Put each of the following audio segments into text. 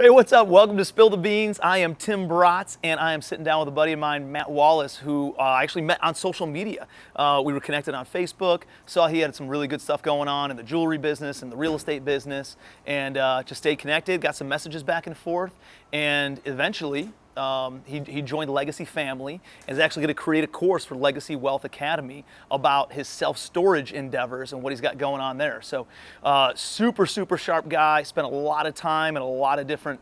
Hey, what's up? Welcome to Spill the Beans. I am Tim Bratz, and I am sitting down with a buddy of mine, Matt Wallace, who I actually met on social media. We were connected on Facebook, saw he had some really good stuff going on in the jewelry business and the real estate business, and just stayed connected, got some messages back and forth, and eventually he joined Legacy Family and is actually going to create a course for Legacy Wealth Academy about his self-storage endeavors and what he's got going on there. So super sharp guy, spent a lot of time in a lot of different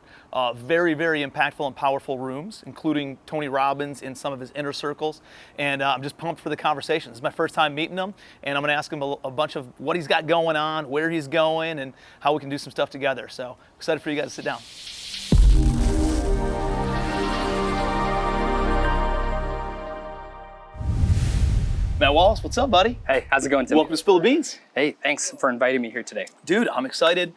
very impactful and powerful rooms, including Tony Robbins in some of his inner circles. And I'm just pumped for the conversation. This is my first time meeting him, and I'm going to ask him a bunch of what he's got going on, where he's going, and how we can do some stuff together. So excited for you guys to sit down. Matt Wallace, what's up, buddy? Hey, how's it going, Tim? Welcome to Spill the Beans. Hey, thanks for inviting me here today. Dude, I'm excited.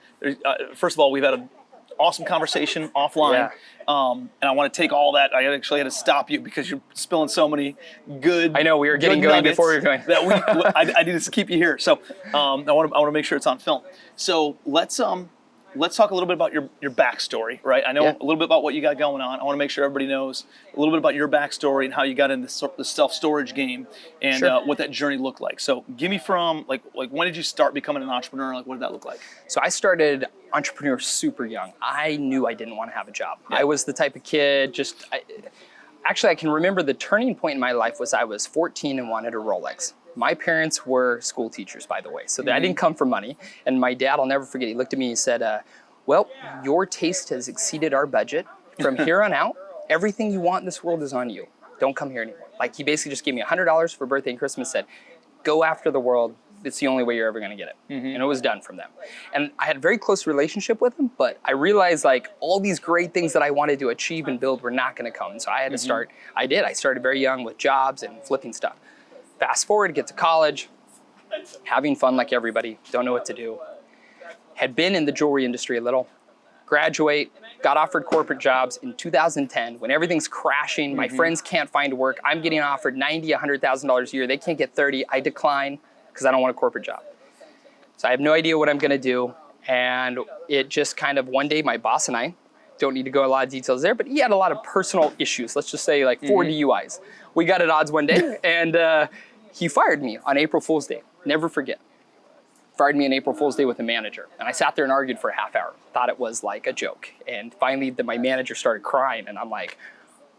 First of all, we've had an awesome conversation offline. Yeah. And I want to take all that. I actually had to stop you because you're spilling so many good. I know, we were getting going before we were going. That I need to keep you here. So I want to make sure it's on film. So let's talk a little bit about your backstory, right? I know a little bit about what you got going on. I want to make sure everybody knows a little bit about your backstory and how you got into the self-storage game and what that journey looked like. So give me from, like when did you start becoming an entrepreneur? Like, what did that look like? So I started entrepreneur super young. I knew I didn't want to have a job. I was the type of kid, actually I can remember the turning point in my life was I was 14 and wanted a Rolex. My parents were school teachers, by the way, so I didn't come from money. And my dad, I'll never forget, he looked at me and he said, well, your taste has exceeded our budget. From here on out, everything you want in this world is on you. Don't come here anymore. Like, he basically just gave me $100 for birthday and Christmas, said, go after the world. It's the only way you're ever going to get it. And it was done from them. And I had a very close relationship with him, but I realized like all these great things that I wanted to achieve and build were not going to come. And so I had to start. I started very young with jobs and flipping stuff. Fast forward, get to college, having fun like everybody, don't know what to do. Had been in the jewelry industry a little, graduate, got offered corporate jobs in 2010 when everything's crashing, my friends can't find work, I'm getting offered $90,000, $100,000 a year, they can't get 30, I decline because I don't want a corporate job. So I have no idea what I'm gonna do, and it just kind of, one day my boss and I, don't need to go a lot of details there, but he had a lot of personal issues, let's just say like 4 DUIs. We got at odds one day, and he fired me on April Fool's Day. Never forget. Fired me on April Fool's Day with a manager. And I sat there and argued for a half hour. Thought it was like a joke. And finally, my manager started crying. And I'm like,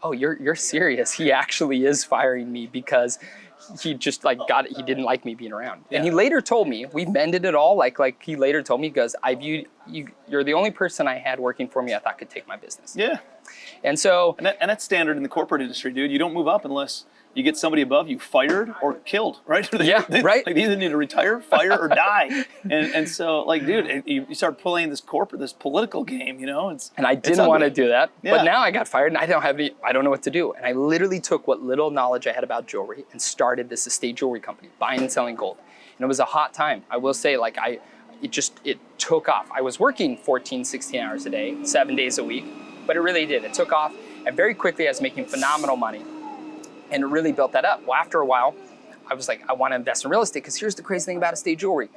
oh, you're serious. He actually is firing me because he just like he didn't like me being around. And he later told me, we mended it all. Like he later told me, he goes, I viewed you're the only person I had working for me I thought could take my business. Yeah. And so. And that's standard in the corporate industry, dude. You don't move up unless you get somebody above you fired or killed, right? Yeah, right. Like, they either need to retire, fire, or die. And so, like, dude, you start playing this political game, you know? And I didn't want to do that. Yeah. But now I got fired and I don't know what to do. And I literally took what little knowledge I had about jewelry and started this estate jewelry company, buying and selling gold. And it was a hot time. I will say, like, it took off. I was working 14, 16 hours a day, 7 days a week, but it really did. It took off. And very quickly, I was making phenomenal money. And it really built that up. Well, after a while, I was like, I want to invest in real estate, because here's the crazy thing about estate jewelry.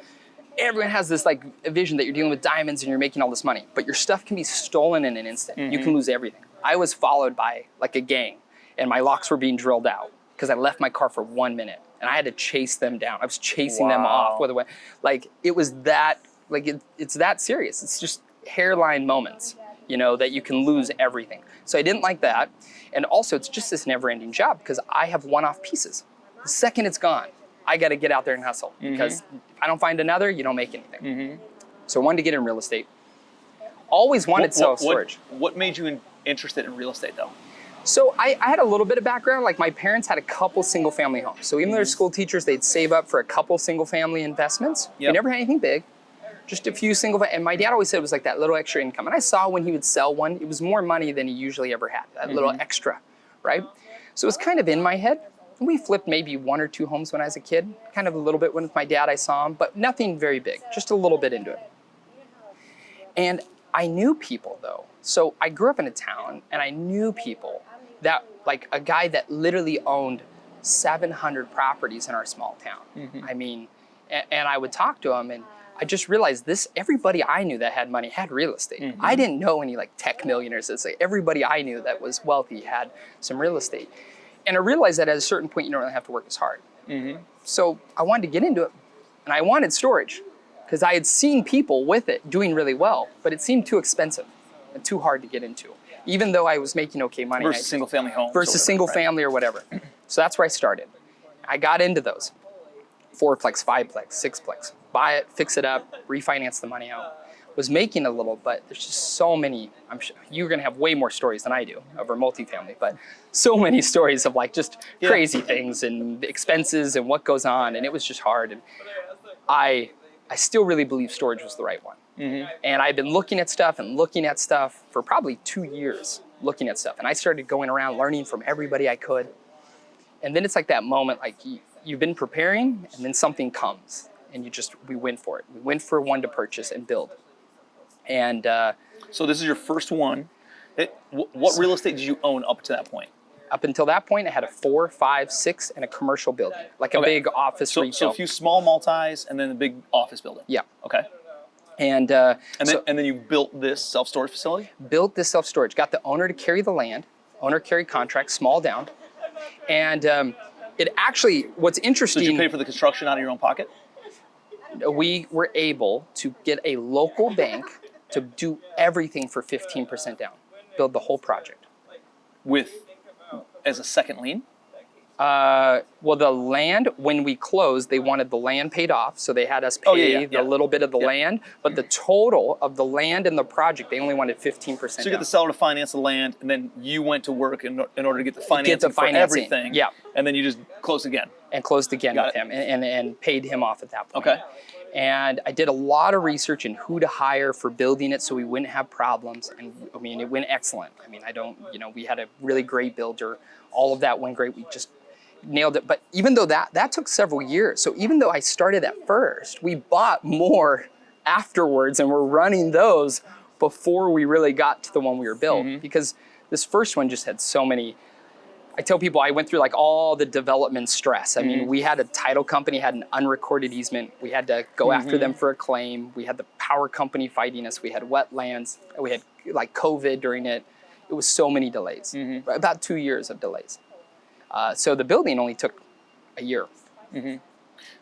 Everyone has this like a vision that you're dealing with diamonds and you're making all this money, but your stuff can be stolen in an instant. You can lose everything. I was followed by like a gang, and my locks were being drilled out because I left my car for 1 minute and I had to chase them down. I was chasing them off with a way. Like, it was that, like it's that serious. It's just hairline moments, you know, that you can lose everything. So I didn't like that. And also, it's just this never-ending job because I have one-off pieces. The second it's gone, I got to get out there and hustle, because if I don't find another, you don't make anything. So I wanted to get in real estate. Always wanted self-storage. What made you interested in real estate, though? So I had a little bit of background. Like, my parents had a couple single-family homes. So even though they're school teachers, they'd save up for a couple single-family investments. We never had anything big. Just a few and my dad always said it was like that little extra income. And I saw when he would sell one, it was more money than he usually ever had, that little extra, right? So it was kind of in my head. And we flipped maybe 1 or 2 homes when I was a kid, kind of a little bit with my dad, I saw him, but nothing very big, just a little bit into it. And I knew people though. So I grew up in a town and I knew people that, like a guy that literally owned 700 properties in our small town. I mean, and I would talk to him, and I just realized everybody I knew that had money had real estate. I didn't know any like tech millionaires. It's like everybody I knew that was wealthy had some real estate. And I realized that at a certain point, you don't really have to work as hard. So I wanted to get into it, and I wanted storage because I had seen people with it doing really well, but it seemed too expensive and too hard to get into, even though I was making okay money. Versus single family homes. Versus single family or whatever. So that's where I started. I got into those. 4-plex, 5-plex, 6-plex. Buy it, fix it up, refinance the money out. Was making a little, but there's just so many. I'm sure you're gonna have way more stories than I do over multifamily, but so many stories of like just crazy things and expenses and what goes on, and it was just hard. And I still really believe storage was the right one. And I've been looking at stuff for probably 2 years, looking at stuff. And I started going around learning from everybody I could. And then it's like that moment, like you've been preparing, and then something comes. And we went for it. We went for one to purchase and build. And so this is your first one. What real estate did you own up to that point? Up until that point, I had a 4, 5, 6, and a commercial building, like a big office retail. So a few small multis and then a big office building. Yeah. Okay. And then you built this self-storage facility? Built this self-storage. Got the owner to carry the land. Owner carry contract, small down. And it actually, what's interesting. So did you pay for the construction out of your own pocket? We were able to get a local bank to do everything for 15% down, build the whole project. As a second lien? Well, the land, when we closed, they wanted the land paid off, so they had us pay the little bit of the land, but the total of the land and the project, they only wanted 15% So you get the seller to finance the land, and then you went to work in order to get the financing for everything. Yeah. And then you just closed again. And closed again with him and paid him off at that point. Okay. And I did a lot of research in who to hire for building it so we wouldn't have problems. And I mean, it went excellent. I mean, we had a really great builder. All of that went great. We just nailed it. But even though that took several years, so even though I started at first, we bought more afterwards and we're running those before we really got to the one we were built. Because this first one just had so many. I tell people I went through like all the development stress. I mean, we had a title company, had an unrecorded easement. We had to go after them for a claim. We had the power company fighting us. We had wetlands. We had like COVID during it. It was so many delays, about 2 years of delays. So the building only took a year.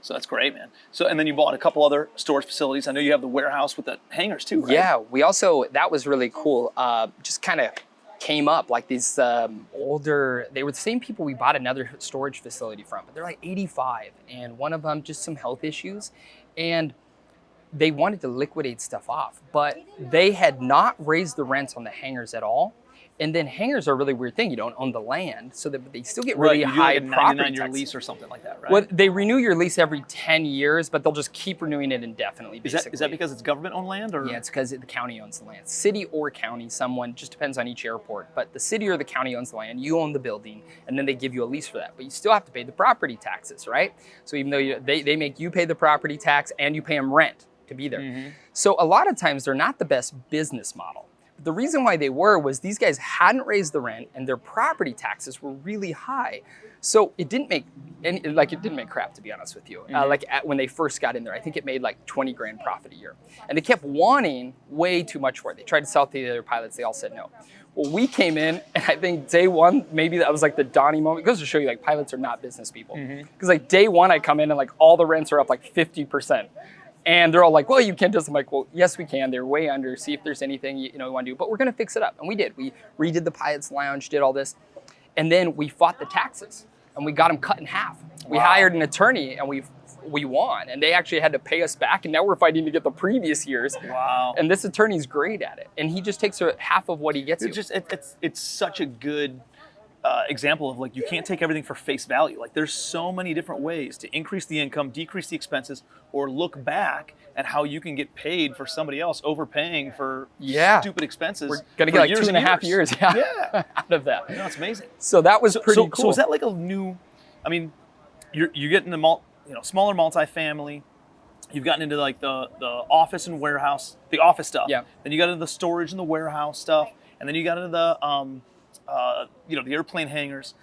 So that's great, man. So, and then you bought a couple other storage facilities. I know you have the warehouse with the hangars too, right? Yeah, we also, that was really cool. Just kind of came up like these older, they were the same people we bought another storage facility from, but they're like 85, and one of them just some health issues, and they wanted to liquidate stuff off, but they had not raised the rents on the hangars at all. And then hangars are a really weird thing. You don't own the land, so that they still get really high property taxes. 99-year lease or something like that, right? Well, they renew your lease every 10 years, but they'll just keep renewing it indefinitely, basically. Is that because it's government-owned land? Or? Yeah, it's because the county owns the land. City or county, someone, just depends on each airport. But the city or the county owns the land, you own the building, and then they give you a lease for that. But you still have to pay the property taxes, right? So even though they make you pay the property tax and you pay them rent to be there. So a lot of times they're not the best business model. The reason why they was these guys hadn't raised the rent and their property taxes were really high. So it didn't make crap, to be honest with you. When they first got in there, I think it made like 20 grand profit a year. And they kept wanting way too much for it. They tried to sell it to the other pilots, they all said no. Well, we came in, and I think day one, maybe that was like the dawning moment. It goes to show you like pilots are not business people. Because like day one, I come in and like all the rents are up like 50%. And they're all like, well, you can't just, I'm like, well, yes, we can. They're way under. See if there's anything you want to do. But we're going to fix it up. And we did. We redid the pilot's lounge, did all this. And then we fought the taxes. And we got them cut in half. We hired an attorney, and we won. And they actually had to pay us back. And now we're fighting to get the previous years. Wow. And this attorney's great at it. And he just takes half of what he gets you. It's such a good example of like, you can't take everything for face value. Like there's so many different ways to increase the income, decrease the expenses, or look back at how you can get paid for somebody else overpaying for stupid expenses. We're gonna get like 2.5 years out of that. No, it's amazing. So that was pretty cool. So is that like a new, I mean, you're getting the smaller multifamily. You've gotten into like the office and warehouse, the office stuff. Yeah. Then you got into the storage and the warehouse stuff, and then you got into the the airplane hangars.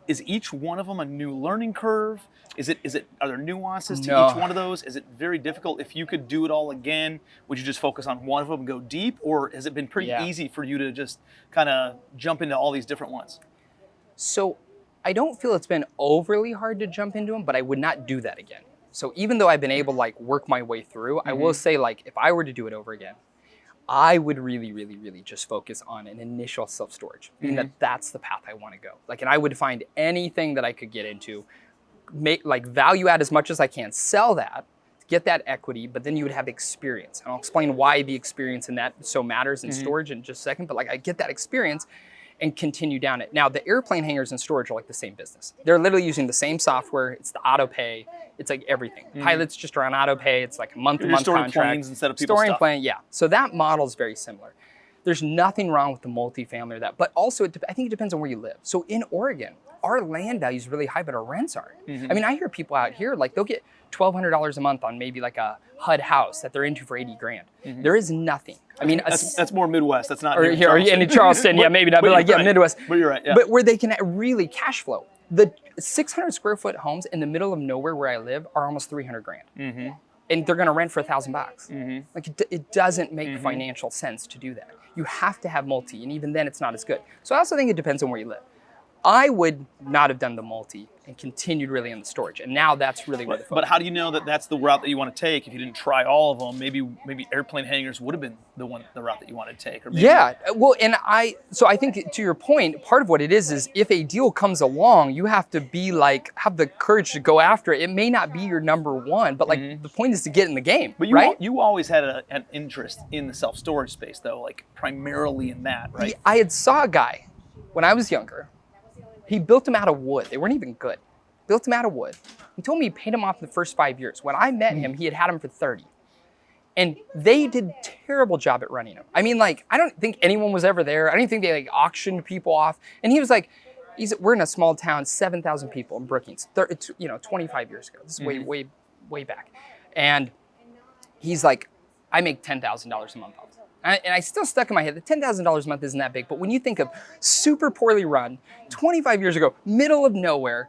is each one of them a new learning curve? Are there nuances to No. each one of those? Is it very difficult? If you could do it all again, would you just focus on one of them and go deep? Or has it been pretty easy for you to just kind of jump into all these different ones? So I don't feel it's been overly hard to jump into them, but I would not do that again. So even though I've been able to like work my way through, I will say like if I were to do it over again, I would really, really, really just focus on an initial self-storage, meaning that's the path I want to go. Like, and I would find anything that I could get into, make like value add as much as I can, sell that, get that equity, but then you would have experience. And I'll explain why the experience in that so matters in storage in just a second, but like I get that experience and continue down it. Now, the airplane hangars and storage are like the same business. They're literally using the same software. It's the auto pay. It's like everything. Pilots just are on auto pay. It's like a month-to-month contract. Storing planes instead of people's Storing stuff. planes, yeah. So that model is very similar. There's nothing wrong with the multifamily or that, but also I think it depends on where you live. So in Oregon, our land value is really high, but our rents aren't. I mean, I hear people out here, like they'll get $1,200 a month on maybe like a HUD house that they're into for 80 grand. There is nothing. I mean, That's more Midwest. That's not or near here Charleston. in Charleston, yeah, maybe not, but like, yeah, right. Midwest. But you're right, yeah. But where they can really cash flow. The 600 square foot homes in the middle of nowhere where I live are almost 300 grand. And they're gonna rent for $1,000. Like it doesn't make financial sense to do that. You have to have multi, and even then it's not as good. So I also think it depends on where you live. I would not have done the multi and continued really in the storage. And now that's really where the focus. But how do you know that that's the route that you want to take? If you didn't try all of them, maybe airplane hangars would have been the route that you wanted to take. Or maybe Yeah, well, and I think to your point, part of what it is if a deal comes along, you have to be like, have the courage to go after it. It may not be your number one, but like the point is to get in the game, But right? you always had an interest in the self-storage space though, like primarily in that, right? I had saw a guy when I was younger. He built them out of wood. They weren't even good. Built them out of wood. He told me he paid them off in the first 5 years. When I met him, he had them for 30. And they did a terrible job at running them. I mean, like, I don't think anyone was ever there. I don't think they like auctioned people off. And he was like, we're in a small town, 7,000 people in Brookings, 25 years ago. This is way back. And he's like, I make $10,000 a month off. And I still stuck in my head, the $10,000 a month isn't that big, but when you think of super poorly run, 25 years ago, middle of nowhere,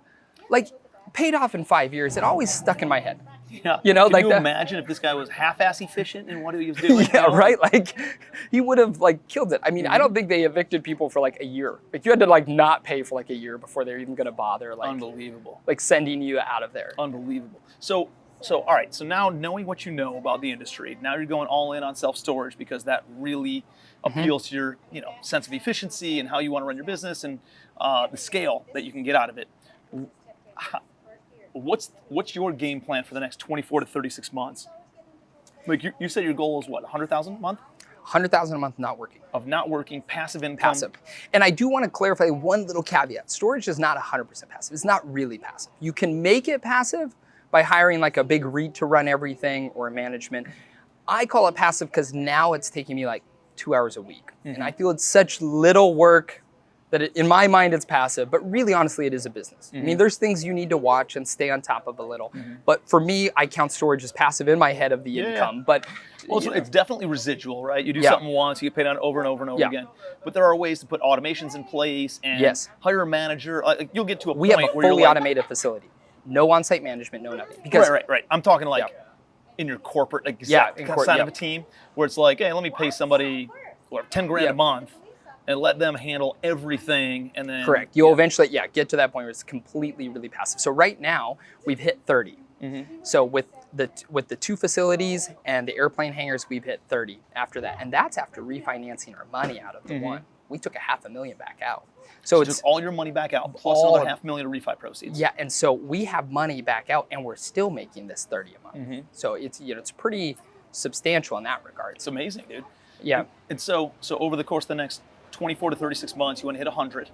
like paid off in 5 years, it always stuck in my head. Yeah. You know, Can like you that. imagine if this guy was half-ass efficient in what he was doing? Yeah, right? Like he would have like killed it. I mean, I don't think they evicted people for like a year. Like you had to like not pay for like a year before they're even gonna bother like Unbelievable. like sending you out of there. Unbelievable. So all right, so now knowing what you know about the industry, now you're going all in on self-storage because that really appeals to your, sense of efficiency and how you want to run your business and the scale that you can get out of it. What's your game plan for the next 24 to 36 months? Like you said your goal is what, 100,000 a month? 100,000 a month not working. Of not working, passive income. Passive. And I do want to clarify one little caveat. Storage is not 100% passive. It's not really passive. You can make it passive by hiring like a big REIT to run everything or a management. I call it passive because now it's taking me like 2 hours a week. And I feel it's such little work that in my mind it's passive, but really honestly it is a business. I mean, there's things you need to watch and stay on top of a little. But for me, I count storage as passive in my head of the income. But well, it's definitely residual, right? You do something once, you get paid on it over and over and over again. But there are ways to put automations in place and hire a manager. Like, you'll get to a point we have a where fully you're like, automated facility. No on-site management, no nothing. Because right. I'm talking like in your corporate side of a team where it's like, hey, let me pay somebody 10 grand a month and let them handle everything, and then correct. You'll eventually get to that point where it's completely really passive. So right now we've hit 30. So with the 2 facilities and the airplane hangars, we've hit 30 after that, and that's after refinancing our money out of the one. We took $500,000 back out. So it's took all your money back out plus another $500,000 of refi proceeds. Yeah, and so we have money back out, and we're still making this 30 a month. So it's it's pretty substantial in that regard. It's amazing, dude. Yeah. And so over the course of the next 24 to 36 months, you want to hit 100.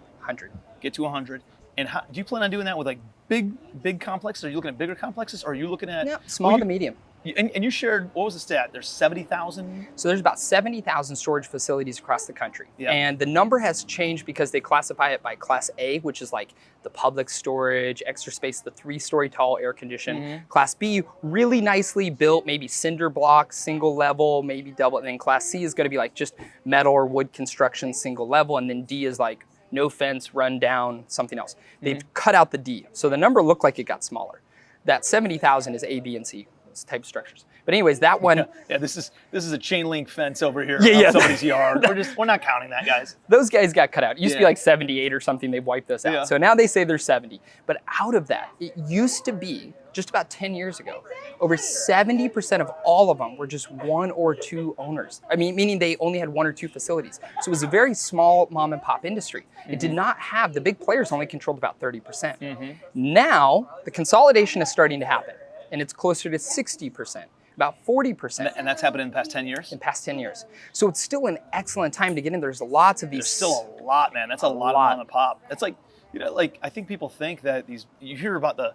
Get to 100. And how, do you plan on doing that with like big complexes? Are you looking at bigger complexes? Or are you looking at small to medium? And you shared, what was the stat? There's 70,000? So there's about 70,000 storage facilities across the country. Yeah. And the number has changed because they classify it by Class A, which is like the public storage, extra space, the 3-story tall air conditioned. Class B, really nicely built, maybe cinder block, single level, maybe double. And then Class C is going to be like just metal or wood construction, single level. And then D is like no fence, run down, something else. They've cut out the D. So the number looked like it got smaller. That 70,000 is A, B, and C type structures. But anyways, that one. Yeah, this is a chain link fence over here Yeah. on somebody's yard. We're not counting that, guys. Those guys got cut out. It used to be like 78 or something. They've wiped those out. Yeah. So now they say there's 70. But out of that, it used to be just about 10 years ago, over 70% of all of them were just one or two owners. I mean, meaning they only had one or two facilities. So it was a very small mom and pop industry. It did not have, the big players only controlled about 30%. Now, the consolidation is starting to happen, and it's closer to 60%. About 40%. And that's happened in the past 10 years? In the past 10 years. So it's still an excellent time to get in. There's lots of these. There's still a lot, man. That's a lot of mom and pop. It's like, like I think people think that you hear about the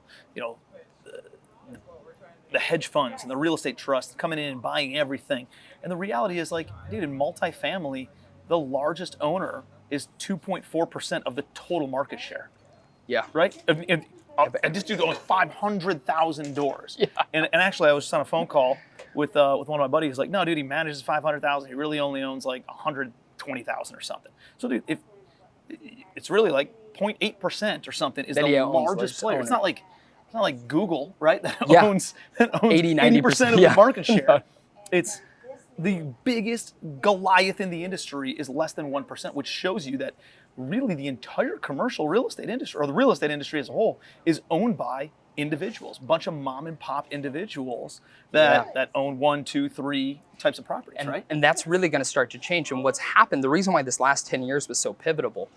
hedge funds and the real estate trusts coming in and buying everything. And the reality is like, dude, in multifamily, the largest owner is 2.4% of the total market share. Yeah. Right? And this dude owns 500,000 doors. Yeah. And actually, I was just on a phone call with one of my buddies. He's like, no, dude, he manages 500,000. He really only owns like 120,000 or something. So, dude, if it's really like 0.8% or something is the largest player. It's not like Google, right? That owns 80% of the market share. No. It's the biggest Goliath in the industry is less than 1%, which shows you that really the entire commercial real estate industry, or the real estate industry as a whole, is owned by individuals, a bunch of mom and pop individuals that own 1, 2, 3 types of properties, right? And that's really going to start to change. And what's happened, the reason why this last 10 years was so pivotal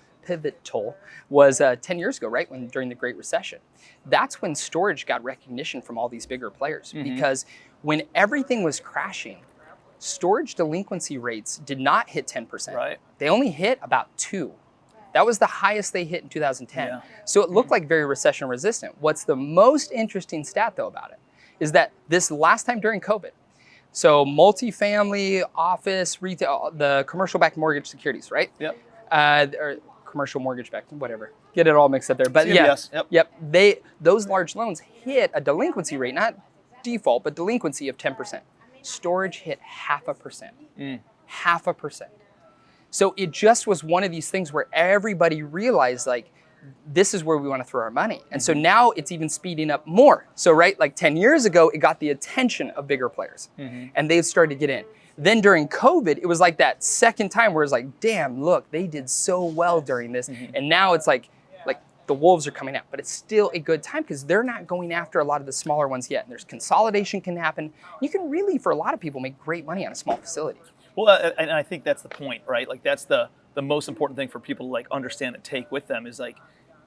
was 10 years ago, right, during the Great Recession. That's when storage got recognition from all these bigger players, because when everything was crashing, storage delinquency rates did not hit 10%. Right. They only hit about 2%. That was the highest they hit in 2010. Yeah. So it looked like very recession resistant. What's the most interesting stat though about it is that this last time during COVID, so multifamily, office, retail, the commercial-backed mortgage securities, right? Yep. Or commercial mortgage-backed, whatever. Get it all mixed up there. But CMBS, those large loans hit a delinquency rate, not default, but delinquency of 10%. Storage hit 0.5%. 0.5%. So it just was one of these things where everybody realized, like, this is where we want to throw our money. And so now it's even speeding up more. So, right, like 10 years ago, it got the attention of bigger players, and they've started to get in. Then during COVID, it was like that second time where it's like, damn, look, they did so well during this. And now it's like the wolves are coming out. But it's still a good time because they're not going after a lot of the smaller ones yet. And there's consolidation can happen. You can really, for a lot of people, make great money on a small facility. Well, and I think that's the point, right? Like that's the most important thing for people to like understand and take with them is like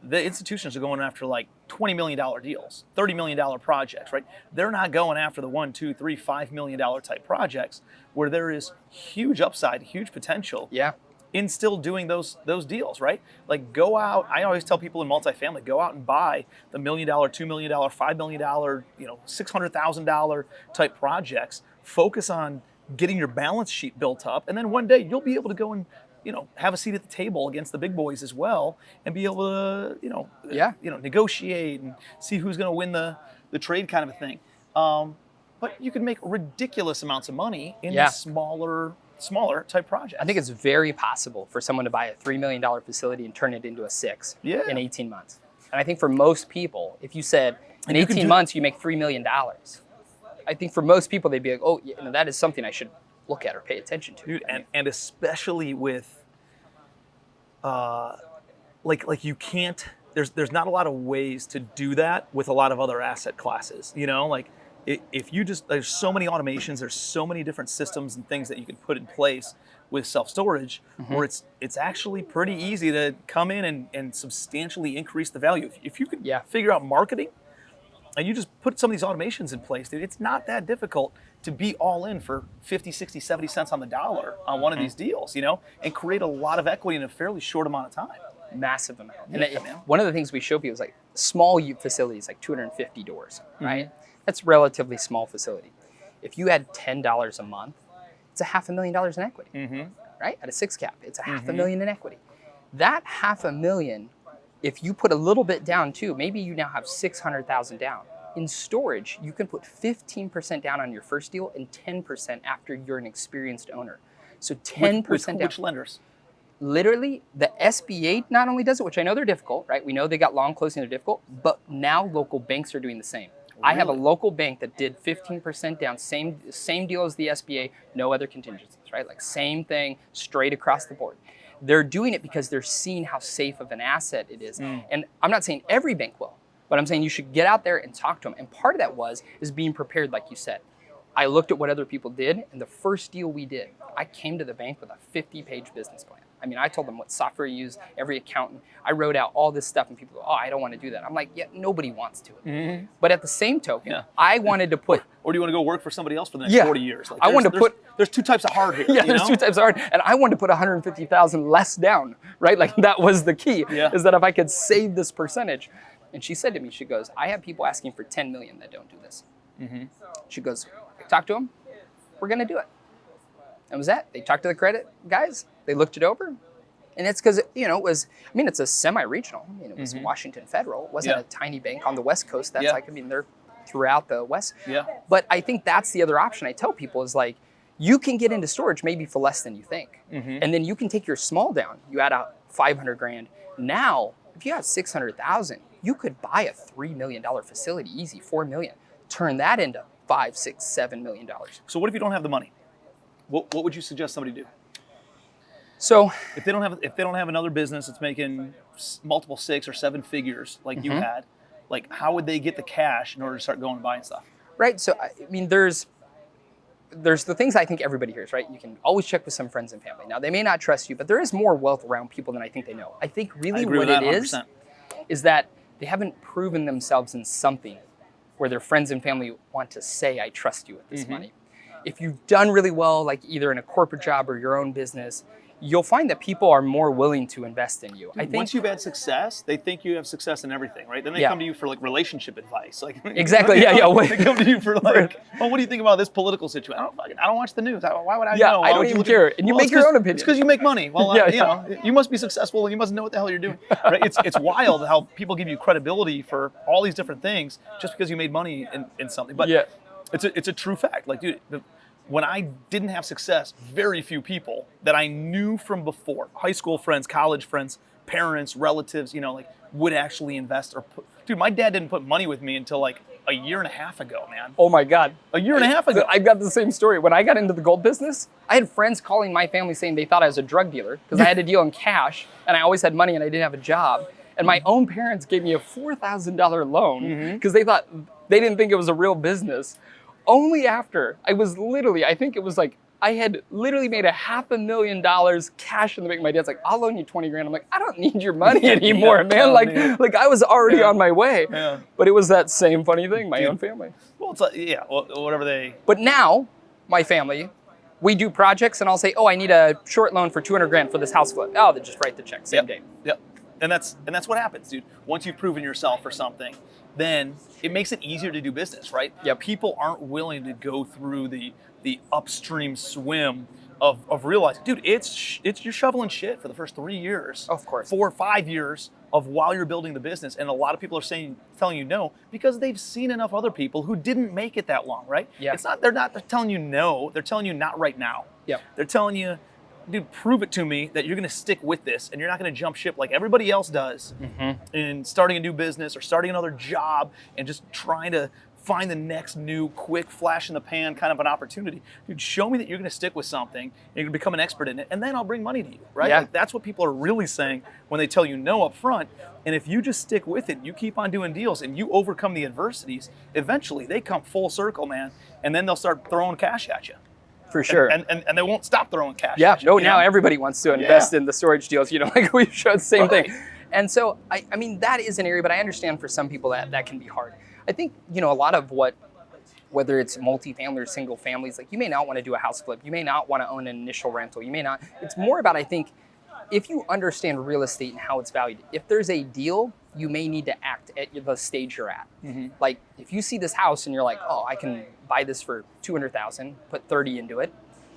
the institutions are going after like $20 million deals, $30 million projects, right? They're not going after the $1, 2, 3, $5 million type projects where there is huge upside, huge potential. Yeah. In still doing those deals, right? Like go out. I always tell people in multifamily, go out and buy the $1 million, $2 million, $5 million, $600,000 type projects. Focus on getting your balance sheet built up, and then one day you'll be able to go and have a seat at the table against the big boys as well, and be able to negotiate and see who's going to win the trade kind of a thing. But you can make ridiculous amounts of money in the smaller type projects. I think it's very possible for someone to buy a $3 million facility and turn it into a $6 in 18 months. And I think for most people, if you said in 18 months you make $3 million, I think for most people they'd be like, oh, that is something I should look at or pay attention to. Dude, and especially with, like you can't. There's not a lot of ways to do that with a lot of other asset classes. Like if you there's so many automations, there's so many different systems and things that you can put in place with self-storage, where it's actually pretty easy to come in and substantially increase the value. If you could figure out marketing, and you just put some of these automations in place, dude, it's not that difficult to be all in for 50, 60, 70 cents on the dollar on one of these deals, and create a lot of equity in a fairly short amount of time. Massive amount. And one of the things we show people is like small facilities, like 250 doors, right? That's relatively small facility. If you had $10 a month, it's $500,000 in equity, right? At a 6 cap, it's $500,000 in equity. That $500,000, if you put a little bit down too, maybe you now have $600,000 down. In storage, you can put 15% down on your first deal and 10% after you're an experienced owner. So 10% down. Which lenders? literally the SBA not only does it, which I know they're difficult, right? We know they got long closing, they're difficult, but now local banks are doing the same. I have a Really? local bank that did 15% down, same deal as the SBA, no other contingencies, right? Like same thing, straight across the board. They're doing it because they're seeing how safe of an asset it is. And I'm not saying every bank will, but I'm saying you should get out there and talk to them. And part of that is being prepared, like you said. I looked at what other people did, and the first deal we did, I came to the bank with a 50-page business plan. I mean, I told them what software I use, every accountant. I wrote out all this stuff, and people go, oh, I don't want to do that. I'm like, yeah, nobody wants to. But at the same token, I wanted to put... Or do you want to go work for somebody else for the next 40 years? Like, I wanted to put... There's two types of hard here. Yeah, there's two types of hard. And I wanted to put 150,000 less down, right? Like that was the key, is that if I could save this percentage. And she said to me, she goes, I have people asking for 10 million that don't do this. She goes, talk to them. We're going to do it. That was that. They talked to the credit guys. They looked it over. And it's because, it was, it's a semi-regional. It was Washington Federal. It wasn't a tiny bank on the West Coast. That's they're throughout the West. But I think that's the other option I tell people is like, you can get into storage maybe for less than you think. And then you can take your small down. You add out 500 grand. Now, if you have 600,000, you could buy a $3 million facility, easy, 4 million. Turn that into $5, $6, $7 million. So what if you don't have the money? What would you suggest somebody do? So if they don't have another business that's making multiple 6 or 7 figures like you had, like how would they get the cash in order to start going and buying stuff? Right. So I mean, there's the things I think everybody hears, right? You can always check with some friends and family. Now they may not trust you, but there is more wealth around people than I think they know. I think really what it is that they haven't proven themselves in something where their friends and family want to say, I trust you with this money. If you've done really well, like either in a corporate job or your own business, you'll find that people are more willing to invest in you. Dude, I think once you've had success, they think you have success in everything, right? Then they come to you for like relationship advice. Like exactly, They come to you for like, well, what do you think about this political situation? I don't watch the news. Why would I know? I don't even care. And you make your own opinion. It's because you make money. Well, you must be successful and you must know what the hell you're doing. Right? It's wild how people give you credibility for all these different things just because you made money in something. But it's a true fact. Like, dude, when I didn't have success, very few people that I knew from before, high school friends, college friends, parents, relatives, would actually invest or put. Dude, my dad didn't put money with me until like a year and a half ago, man. Oh my God. A year and a half ago. I've got the same story. When I got into the gold business, I had friends calling my family saying they thought I was a drug dealer because I had to deal in cash and I always had money and I didn't have a job. And my own parents gave me a $4,000 loan because they didn't think it was a real business. Only after I had literally made $500,000 cash in the bank. My dad's like, I'll loan you 20 grand. I'm like, I don't need your money anymore, man. Like I was already on my way. But it was that same funny thing, my own family. Well, it's like, whatever they. But now, my family, we do projects and I'll say, oh, I need a short loan for 200 grand for this house flip. Oh, they just write the check same day. Yep. And that's what happens, dude. Once you've proven yourself for something, then it makes it easier to do business, right? People aren't willing to go through the upstream swim of realizing, dude, it's you're shoveling shit for the first 3 years, of course, 4 or 5 years of while you're building the business, and a lot of people are telling you no because they've seen enough other people who didn't make it that long, right? They're not telling you no, they're telling you not right now. They're telling you, dude, prove it to me that you're going to stick with this and you're not going to jump ship like everybody else does in starting a new business or starting another job and just trying to find the next new quick flash in the pan kind of an opportunity. Dude, show me that you're going to stick with something and you're going to become an expert in it, and then I'll bring money to you, right? Like, that's what people are really saying when they tell you no up front. And if you just stick with it, you keep on doing deals and you overcome the adversities, eventually they come full circle, man, and then they'll start throwing cash at you. For sure. And they won't stop throwing cash. Now everybody wants to invest in the storage deals, like we showed the same thing. And so, I mean, that is an area, but I understand for some people that can be hard. I think, a lot of whether it's multifamily or single families, like you may not want to do a house flip. You may not want to own an initial rental. You may not. It's more about, I think, if you understand real estate and how it's valued, if there's a deal, you may need to act at the stage you're at. Like if you see this house and you're like, oh, I can buy this for $200,000, put 30 into it,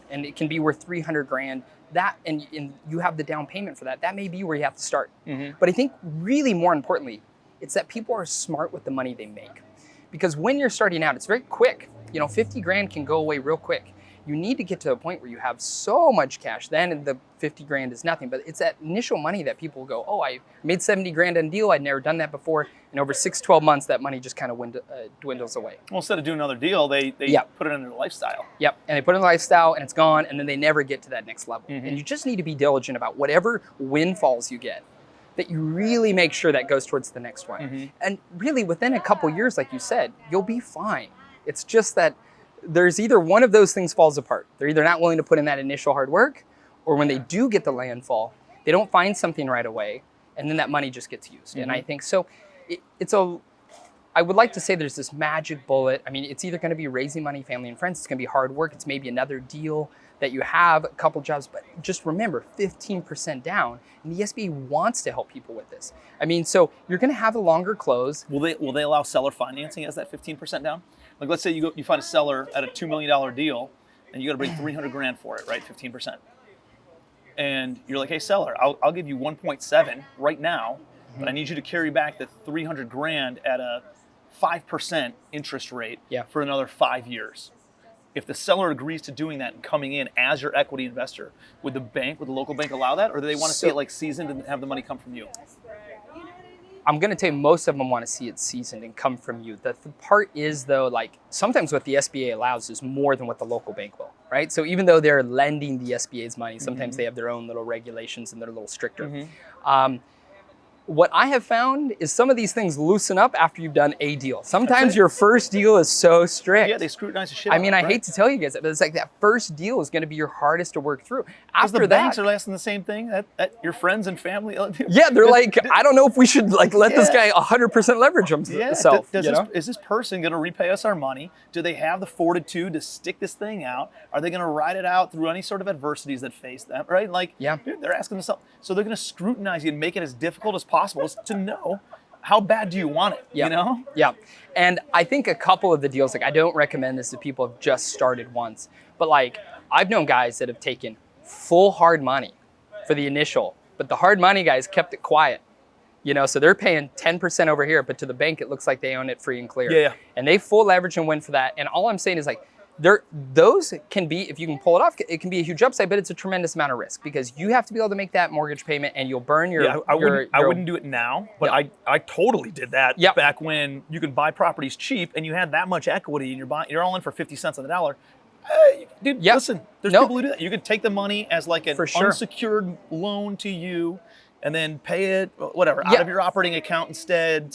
and it can be worth 300 grand. That and you have the down payment for that. That may be where you have to start. But I think really more importantly, it's that people are smart with the money they make. Because when you're starting out, it's very quick. 50 grand can go away real quick. you need to get to a point where you have so much cash, then the 50 grand is nothing. But it's that initial money that people go, oh, I made 70 grand on a deal. I'd never done that before. And over 12 months, that money just kind of dwindles away. Well, instead of doing another deal, they put it in their lifestyle. Yep, and they put it in the lifestyle and it's gone, and then they never get to that next level. And you just need to be diligent about whatever windfalls you get, that you really make sure that goes towards the next one. And really within a couple years, like you said, you'll be fine. It's just that there's either one of those things falls apart. They're either not willing to put in that initial hard work, or when they do get the landfall, they don't find something right away, and then that money just gets used. And I think so. I would like to say there's this magic bullet. I mean, it's either going to be raising money, family and friends. It's going to be hard work. It's maybe another deal that you have, a couple jobs, but just remember 15% down. And the SBA wants to help people with this. I mean, so you're going to have a longer close. Will they allow seller financing as that 15% down? Like, let's say you find a seller at a $2 million deal, and you got to bring 300 grand for it, right? 15%. And you're like, hey, seller, I'll give you 1.7 right now, but I need you to carry back the 300 grand at a 5% interest rate for another 5 years. If the seller agrees to doing that and coming in as your equity investor, would the local bank allow that? Or do they want to see it like seasoned and have the money come from you? I'm going to tell you, most of them want to see it seasoned and come from you. The part is, though, like sometimes what the SBA allows is more than what the local bank will, right? So even though they're lending the SBA's money, sometimes they have their own little regulations and they're a little stricter. What I have found is some of these things loosen up after you've done a deal. Sometimes your first deal is so strict. Yeah, they scrutinize the shit I mean, I hate to tell you guys that, but it's like that first deal is going to be your hardest to work through. After the that, banks are asking the same thing that your friends and family. Yeah, they're like, I don't know if we should like let this guy 100% leverage himself. Is this person going to repay us our money? Do they have the fortitude to stick this thing out? Are they going to ride it out through any sort of adversities that face them? Right? Like, dude, they're asking themselves. So they're going to scrutinize you and make it as difficult as possible to know how bad do you want it, you know? Yeah. And I think a couple of the deals, like I don't recommend this to people who have just started once, but like I've known guys that have taken full hard money for the initial, but the hard money guys kept it quiet. You know, so they're paying 10% over here, but to the bank, it looks like they own it free and clear. Yeah. And they full leverage and win for that. And all I'm saying is like, those can be, if you can pull it off, it can be a huge upside, but it's a tremendous amount of risk because you have to be able to make that mortgage payment and you'll burn your... I wouldn't do it now, but I totally did that back when you could buy properties cheap and you had that much equity and you're all in for 50 cents on the dollar. Hey, dude, listen, there's people who do that. You could take the money as like an unsecured loan to you and then pay it, whatever, out of your operating account instead.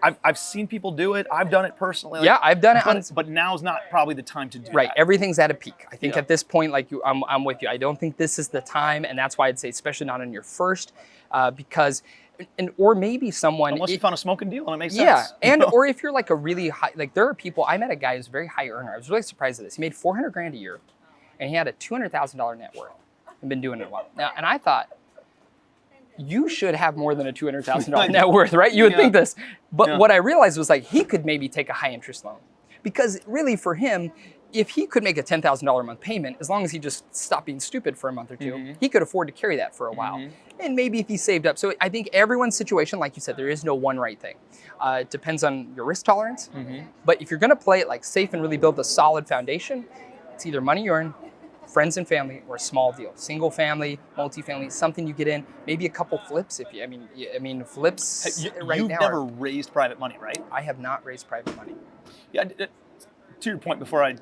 I've seen people do it. I've done it personally. Like, I've done it. But now's not probably the time to do that. that. Everything's at a peak. I think at this point, like I'm with you. I don't think this is the time, and that's why I'd say, especially not on your first, because, or maybe someone. Unless you found a smoking deal and it makes sense. Yeah, and or if you're like a really high, like there are people. I met a guy who's a very high earner. I was really surprised at this. He made $400 grand a year, and he had a $200,000 net worth, and been doing it a while now. And I thought, you should have more than a $200,000 net worth, right? You would think this. But what I realized was like, he could maybe take a high interest loan because really for him, if he could make a $10,000 a month payment, as long as he just stopped being stupid for a month or two, he could afford to carry that for a while. And maybe if he saved up. So I think everyone's situation, like you said, there is no one right thing. It depends on your risk tolerance. But if you're gonna play it like safe and really build a solid foundation, it's either money you earn, friends and family, or a small deal, single family, multifamily, something you get in, maybe a couple flips. If you, I mean, flips right now. You've never raised private money, right? I have not raised private money. Yeah, to your point before I.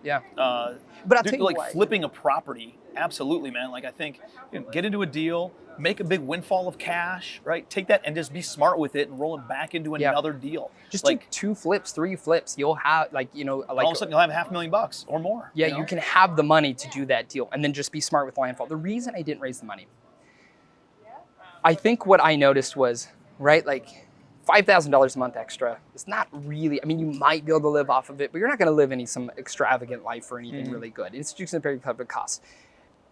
Yeah. But I'll tell you like why. Flipping a property, absolutely, man. Like I think, get into a deal, make a big windfall of cash, right? Take that and just be smart with it and roll it back into another deal. Just like do 2 flips, 3 flips. You'll have like, like all of a sudden you'll have $500,000 or more. Yeah, you can have the money to do that deal and then just be smart with landfall. The reason I didn't raise the money, I think what I noticed was, right, like $5,000 a month extra is not really, I mean, you might be able to live off of it, but you're not going to live some extravagant life or anything really good. It's just a very public cost.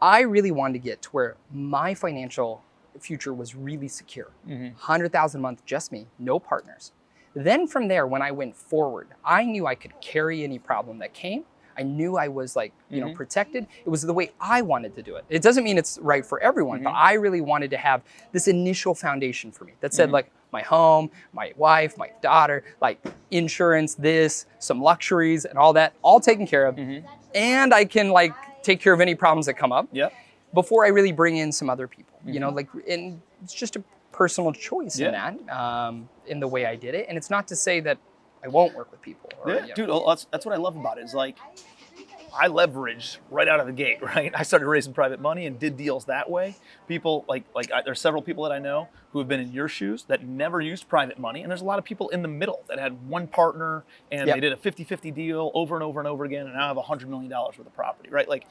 I really wanted to get to where my financial future was really secure. $100,000 a month, just me, no partners. Then from there, when I went forward, I knew I could carry any problem that came. I knew I was like, protected. It was the way I wanted to do it. It doesn't mean it's right for everyone, but I really wanted to have this initial foundation for me that said like my home, my wife, my daughter, like insurance, some luxuries and all that, all taken care of. and I can like take care of any problems that come up. Yep. Before I really bring in some other people, you know, like, and it's just a personal choice in that, in the way I did it. And it's not to say that I won't work with people. Or, Yeah, dude, that's what I love about it. Is like, I leveraged right out of the gate, right? I started raising private money and did deals that way. People there's several people that I know who have been in your shoes that never used private money. And there's a lot of people in the middle that had one partner and they did a 50-50 deal over and over and over again. And now have $100 million worth of property, right? Like,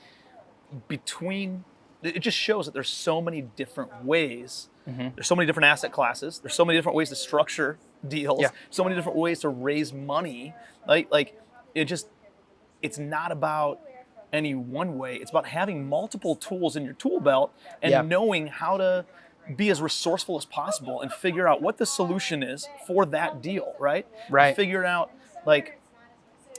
it just shows that there's so many different ways. There's so many different asset classes. There's so many different ways to structure deals. So many different ways to raise money. Like it's not about any one way. It's about having multiple tools in your tool belt and knowing how to be as resourceful as possible and figure out what the solution is for that deal, right? Right. Figure it out, like,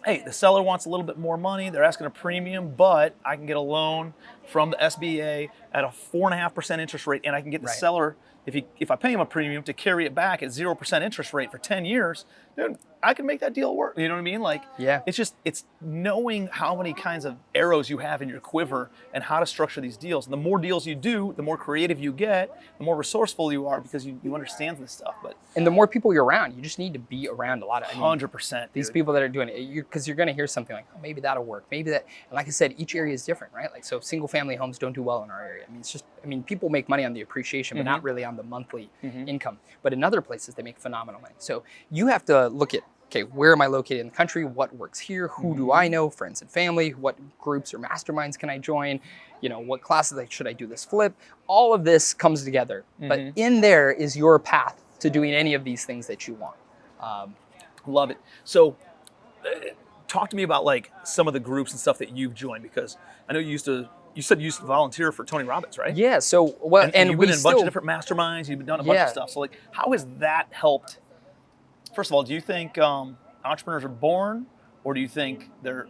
hey, the seller wants a little bit more money. They're asking a premium, but I can get a loan from the SBA at a 4.5% interest rate, and I can get the seller, if I pay him a premium, to carry it back at 0% interest rate for 10 years. Dude, I can make that deal work. You know what I mean? Like, it's knowing how many kinds of arrows you have in your quiver and how to structure these deals. And the more deals you do, the more creative you get, the more resourceful you are because you understand this stuff. And the more people you're around, you just need to be around a lot of 100%. These people that are doing it, because you're going to hear something like, oh, maybe that'll work. Maybe that, and like I said, each area is different, right? Like, so single family homes don't do well in our area. I mean, people make money on the appreciation, but not really on the monthly income. But in other places, they make phenomenal money. So you have to look at, okay, where am I located in the country? What works here? Who do I know? Friends and family? What groups or masterminds can I join? You know, what classes should I do this flip? All of this comes together. But in there is your path to doing any of these things that you want. Love it. So talk to me about like some of the groups and stuff that you've joined, because I know you said you used to volunteer for Tony Robbins, right? Yeah. So and you've been in a bunch of different masterminds. You've done a bunch of stuff. So like, how has that helped? First of all, do you think entrepreneurs are born, or do you think they're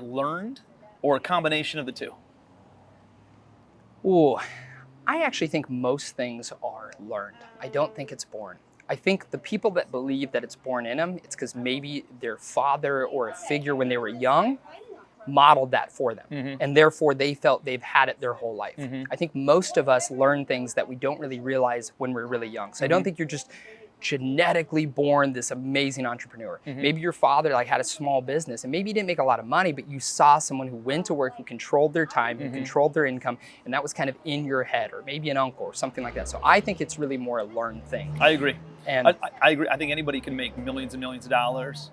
learned, or a combination of the two? Ooh, I actually think most things are learned. I don't think it's born. I think the people that believe that it's born in them, it's because maybe their father or a figure when they were young modeled that for them. And therefore they felt they've had it their whole life. I think most of us learn things that we don't really realize when we're really young. So I don't think you're just genetically born this amazing entrepreneur. Maybe your father like had a small business and maybe he didn't make a lot of money, but you saw someone who went to work, who controlled their time, who controlled their income, and that was kind of in your head, or maybe an uncle or something like that. So I think it's really more a learned thing. I agree. And I agree. I think anybody can make millions and millions of dollars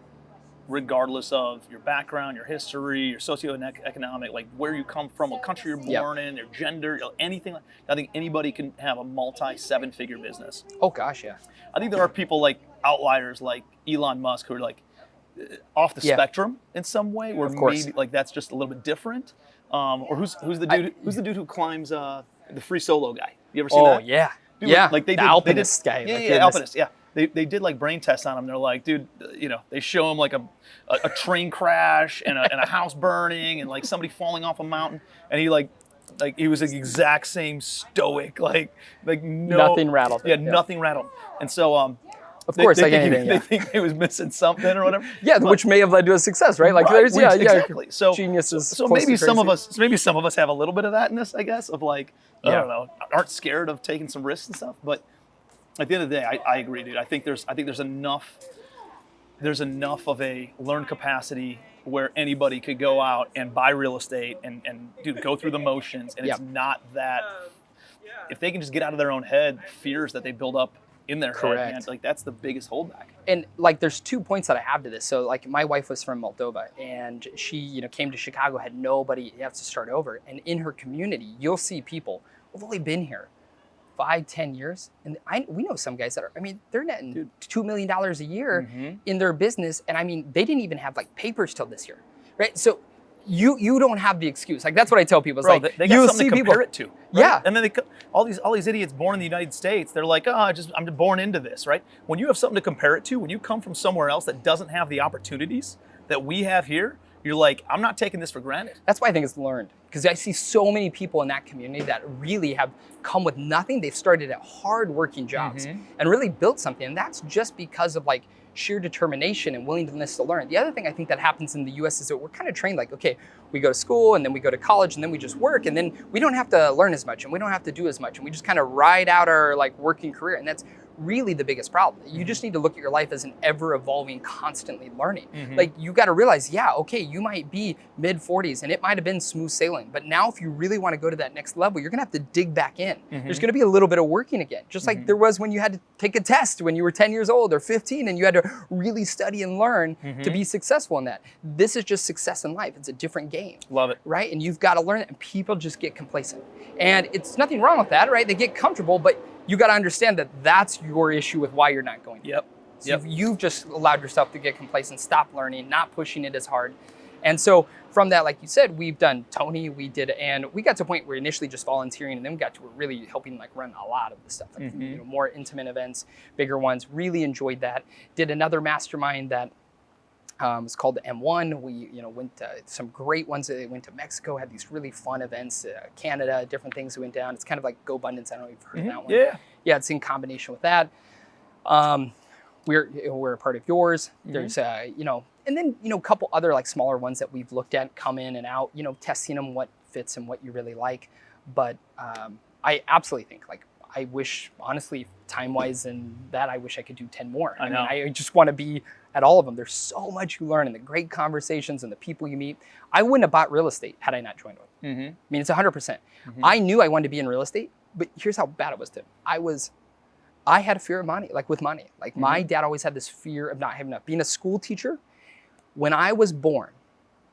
regardless of your background, your history, your socioeconomic, like where you come from, what country you're born in, your gender, anything. I think anybody can have a multi-seven-figure business. Oh gosh, yeah. I think there are people like outliers like Elon Musk who are like off the spectrum in some way, where maybe like that's just a little bit different. Or who's the dude who climbs the free solo guy? You ever seen that? Oh yeah. Dude, yeah. Like the alpinist guy. Alpinist. Yeah. They did like brain tests on him. They're like, dude, you know, they show him like a train crash and a house burning and like somebody falling off a mountain, and he he was the exact same stoic, like nothing rattled. Yeah, nothing rattled. And so of course, they think he was missing something or whatever. Which may have led to a success, right? Like there's exactly. So geniuses. So maybe some of us have a little bit of that in us, I guess, of like I don't know, aren't scared of taking some risks and stuff, but. At the end of the day, I agree, dude. I think there's enough of a learned capacity where anybody could go out and buy real estate and dude, go through the motions, and it's not that if they can just get out of their own head fears that they build up in their head, man, like that's the biggest holdback. And like there's 2 points that I have to this. So like my wife was from Moldova, and she came to Chicago, had nobody, you have to start over. And in her community, you'll see people who've only been here 5-10 years, and we know some guys that are, they're netting $2 million a year in their business, and they didn't even have like papers till this year, right? So you don't have the excuse. Like that's what I tell people. It's like they got something to compare it to, right? Yeah. And then all these idiots born in the United States, they're like, I'm born into this, right? When you have something to compare it to, when you come from somewhere else that doesn't have the opportunities that we have here, you're like, I'm not taking this for granted. That's why I think it's learned, because I see so many people in that community that really have come with nothing. They've started at hard-working jobs and really built something, and that's just because of like sheer determination and willingness to learn. The other thing I think that happens in the US is that we're kind of trained like, okay, we go to school and then we go to college and then we just work and then we don't have to learn as much and we don't have to do as much and we just kind of ride out our like working career. And that's really the biggest problem. You just need to look at your life as an ever evolving, constantly learning. Like you got to realize, yeah, okay, you might be mid 40s and it might have been smooth sailing, but now if you really want to go to that next level, you're gonna have to dig back in. There's gonna be a little bit of working again, just like there was when you had to take a test when you were 10 years old or 15 and you had to really study and learn to be successful in that. This is just success in life. It's a different game. Love it. Right? And you've got to learn it, and people just get complacent. And it's nothing wrong with that, right? They get comfortable, but you got to understand that that's your issue with why you're not going. So you've just allowed yourself to get complacent, stop learning, not pushing it as hard. And so from that, like you said, we've done Tony, and we got to a point where initially just volunteering, and then we got to really helping like run a lot of the stuff, like you know, more intimate events, bigger ones. Really enjoyed that. Did another mastermind that it's called the M1. We went to some great ones. We went to Mexico, had these really fun events, Canada, different things we went down. It's kind of like Go Abundance. I don't know if you've heard of that one. Yeah, it's in combination with that. We're a part of yours. There's and then a couple other like smaller ones that we've looked at, come in and out, testing them, what fits and what you really like. But I absolutely think like I wish, honestly, time-wise and that, I wish I could do 10 more. I mean, I just want to be at all of them. There's so much you learn and the great conversations and the people you meet. I wouldn't have bought real estate had I not joined one. I mean, it's 100%. I knew I wanted to be in real estate, but here's how bad it was, Tim. I had a fear of money, like with money. Like my dad always had this fear of not having enough. Being a school teacher, when I was born,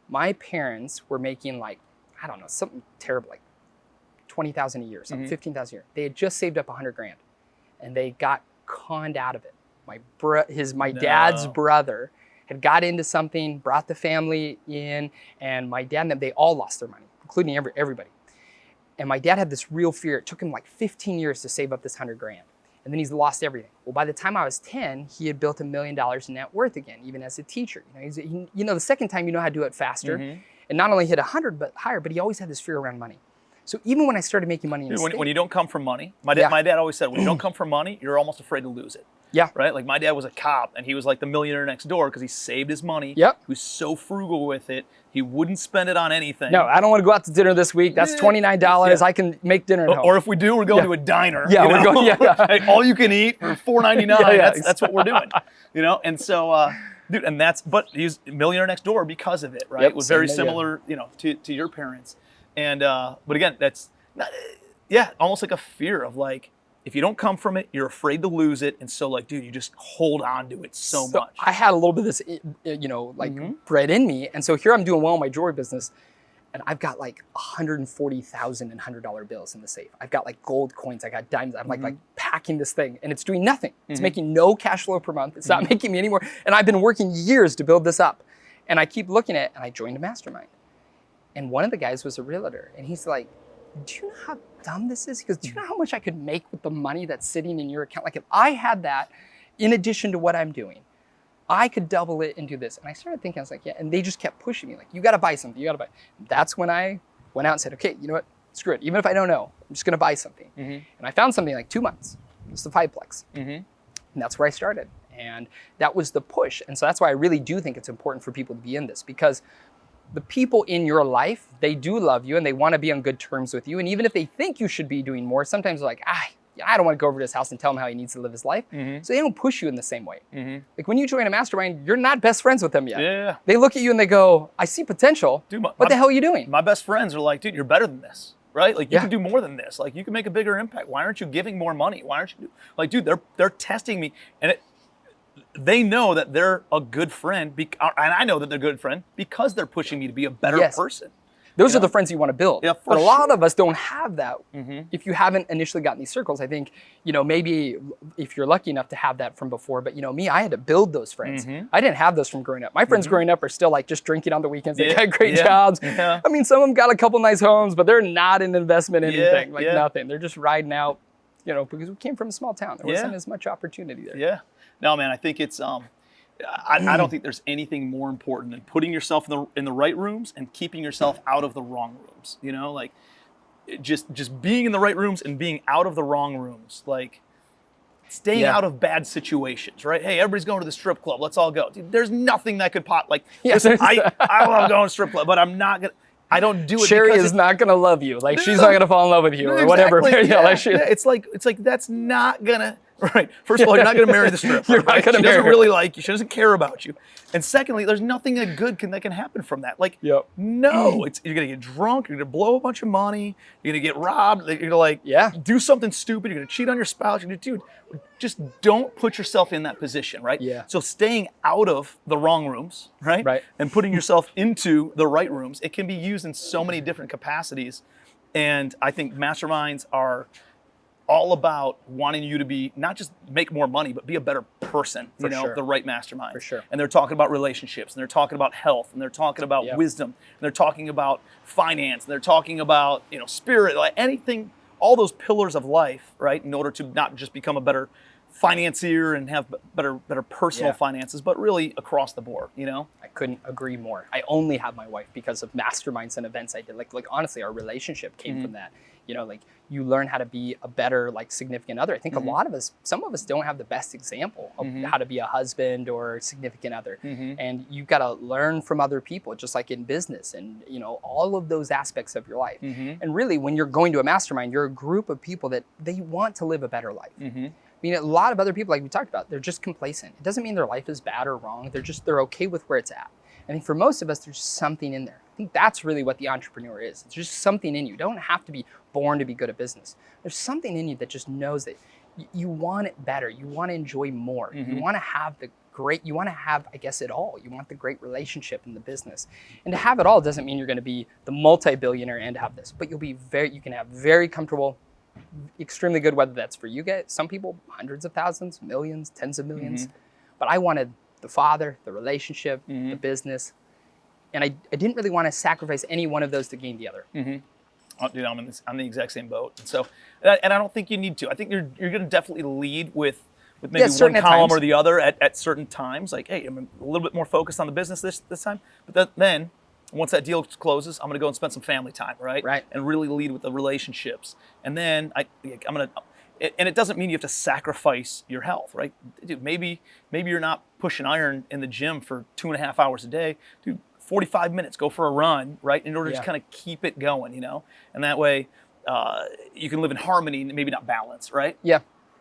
my parents were making like, I don't know, something terrible, like 20,000 a year, something 15,000 a year. They had just saved up 100 grand and they got conned out of it. My dad's brother had got into something, brought the family in, and my dad and them, they all lost their money, including everybody. And my dad had this real fear. It took him like 15 years to save up this 100 grand. And then he's lost everything. Well, by the time I was 10, he had built $1 million in net worth again, even as a teacher. The second time you know how to do it faster, and not only hit 100 but higher. But he always had this fear around money. So even when I started making money in the when you don't come from money, my dad always said, when you don't come from money, you're almost afraid to lose it. Yeah. Right? Like my dad was a cop and he was like the millionaire next door because he saved his money. Yep. He was so frugal with it. He wouldn't spend it on anything. No, I don't want to go out to dinner this week. That's $29. I can make dinner at home. Or if we do, we're going to a diner. We're going, Like, all you can eat for $4.99. That's what we're doing. And so, dude, but he's a millionaire next door because of it, right? It was very similar, to your parents. And, but again, that's, almost like a fear of like, if you don't come from it, you're afraid to lose it. And so like, dude, you just hold on to it so much. I had a little bit of this, bred in me. And so here I'm doing well in my jewelry business. And I've got like 140,000 in $100 bills in the safe. I've got like gold coins. I got diamonds. I'm like packing this thing and it's doing nothing. It's making no cash flow per month. It's not making me any more. And I've been working years to build this up. And I keep looking at it and I joined a mastermind. And one of the guys was a realtor. And he's like, do you know how dumb this is? He goes, do you know how much I could make with the money that's sitting in your account? Like if I had that in addition to what I'm doing, I could double it and do this. And I started thinking, I was like, yeah. And they just kept pushing me like, you got to buy something. You got to buy. That's when I went out and said, okay, you know what? Screw it. Even if I don't know, I'm just going to buy something. And I found something like 2 months. It was the 5-plex. And that's where I started. And that was the push. And so that's why I really do think it's important for people to be in this, because the people in your life, they do love you and they want to be on good terms with you. And even if they think you should be doing more, sometimes they're like, I don't want to go over to his house and tell him how he needs to live his life. So they don't push you in the same way. Like when you join a mastermind, you're not best friends with them yet. They look at you and they go, I see potential. Dude, what the hell are you doing? My best friends are like, dude, you're better than this, right? Like you can do more than this. Like you can make a bigger impact. Why aren't you giving more money? Why aren't you like, dude, they're testing me. And they know that they're a good friend, and I know that they're a good friend because they're pushing me to be a better person. Those are the friends you want to build. Yeah, but a lot of us don't have that. If you haven't initially gotten these circles, I think, maybe if you're lucky enough to have that from before, but me, I had to build those friends. I didn't have those from growing up. My friends growing up are still like just drinking on the weekends. They got great jobs. I mean, some of them got a couple nice homes, but they're not an investment in anything, nothing. They're just riding out, because we came from a small town. There wasn't as much opportunity there. No, man, I think it's, I don't think there's anything more important than putting yourself in the right rooms and keeping yourself out of the wrong rooms. Like just being in the right rooms and being out of the wrong rooms. Like staying out of bad situations, right? Hey, everybody's going to the strip club. Let's all go. Dude, there's nothing that could pop. Like, listen, I love going to strip club, but I'm not gonna. I don't do it. Sherry is not gonna love you. Like, she's not gonna fall in love with you or whatever. It's like that's not gonna. Right. First of all, you're not going to marry the stripper. You're not gonna she marry doesn't her. really like you. She doesn't care about you. And secondly, there's nothing that can happen from that. Like, no, you're going to get drunk. You're going to blow a bunch of money. You're going to get robbed. You're going to do something stupid. You're going to cheat on your spouse. You're going to, dude, just don't put yourself in that position, right? Yeah. So staying out of the wrong rooms, right? Right. And putting yourself into the right rooms. It can be used in so many different capacities. And I think masterminds are all about wanting you to be, not just make more money, but be a better person, the right mastermind. For sure. And they're talking about relationships, and they're talking about health, and they're talking about wisdom, and they're talking about finance, and they're talking about, spirit, like anything, all those pillars of life, right? In order to not just become a better financier and have better personal finances, but really across the board, I couldn't agree more. I only have my wife because of masterminds and events I did. Like honestly, our relationship came from that. Like you learn how to be a better significant other. I think a lot of us, some of us don't have the best example of how to be a husband or significant other. And you've got to learn from other people, just like in business and, all of those aspects of your life. And really, when you're going to a mastermind, you're a group of people that they want to live a better life. I mean, a lot of other people, like we talked about, they're just complacent. It doesn't mean their life is bad or wrong. They're okay with where it's at. I think for most of us, there's something in there. I think that's really what the entrepreneur is. It's just something in you. You don't have to be born to be good at business. There's something in you that just knows that you want it better. You want to enjoy more. You want to have you want to have, I guess, it all. You want the great relationship in the business. And to have it all doesn't mean you're going to be the multi-billionaire and have this, but you can have very comfortable, extremely good, whether that's for you guys, some people, hundreds of thousands, millions, tens of millions. But I wanted the father, the relationship, the business. And I didn't really want to sacrifice any one of those to gain the other. Oh, dude, I'm the exact same boat. And so, and I don't think you need to. I think you're going to definitely lead with maybe one column or the other at certain times. Like, hey, I'm a little bit more focused on the business this time. But then, once that deal closes, I'm going to go and spend some family time, right? Right. And really lead with the relationships. And then I'm going to. And it doesn't mean you have to sacrifice your health, right? Dude, maybe you're not pushing iron in the gym for 2.5 hours a day. Dude, 45 minutes, go for a run, right? In order to just kind of keep it going, And that way you can live in harmony, maybe not balance, right? Yeah.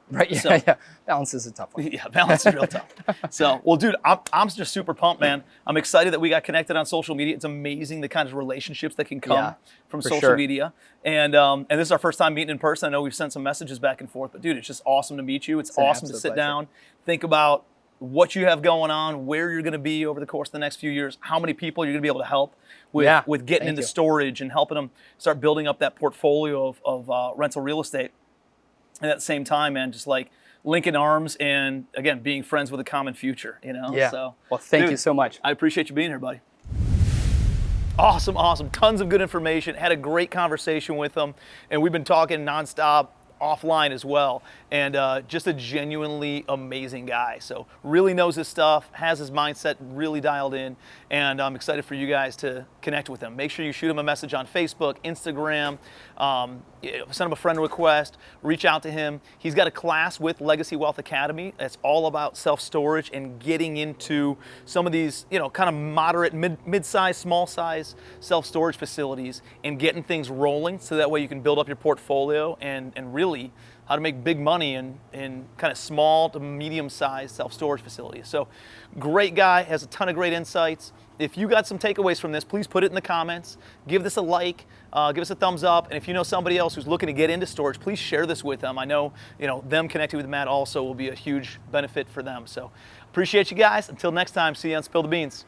Right. Yeah. So, Balance is a tough one. Yeah, balance is real tough. So, well, dude, I'm just super pumped, man. I'm excited that we got connected on social media. It's amazing the kind of relationships that can come from social media. And this is our first time meeting in person. I know we've sent some messages back and forth, but dude, it's just awesome to meet you. It's awesome to sit down, think about what you have going on, where you're going to be over the course of the next few years, how many people you're going to be able to help with getting into storage and helping them start building up that portfolio of rental real estate. And at the same time, man, just like linking arms and, again, being friends with a common future, Yeah. So, well, thank you so much. I appreciate you being here, buddy. Awesome. Tons of good information. Had a great conversation with him. And we've been talking nonstop offline as well. And just a genuinely amazing guy. So really knows his stuff, has his mindset really dialed in. And I'm excited for you guys to connect with him. Make sure you shoot him a message on Facebook, Instagram, send him a friend request, reach out to him. He's got a class with Legacy Wealth Academy that's all about self-storage and getting into some of these, kind of moderate, mid-size, small-size self-storage facilities and getting things rolling so that way you can build up your portfolio and really how to make big money in kind of small to medium-sized self-storage facilities. So great guy, has a ton of great insights. If you got some takeaways from this, please put it in the comments. Give this a like, give us a thumbs up. And if you know somebody else who's looking to get into storage, please share this with them. I know, them connecting with Matt also will be a huge benefit for them. So appreciate you guys. Until next time, see you on Spill the Beans.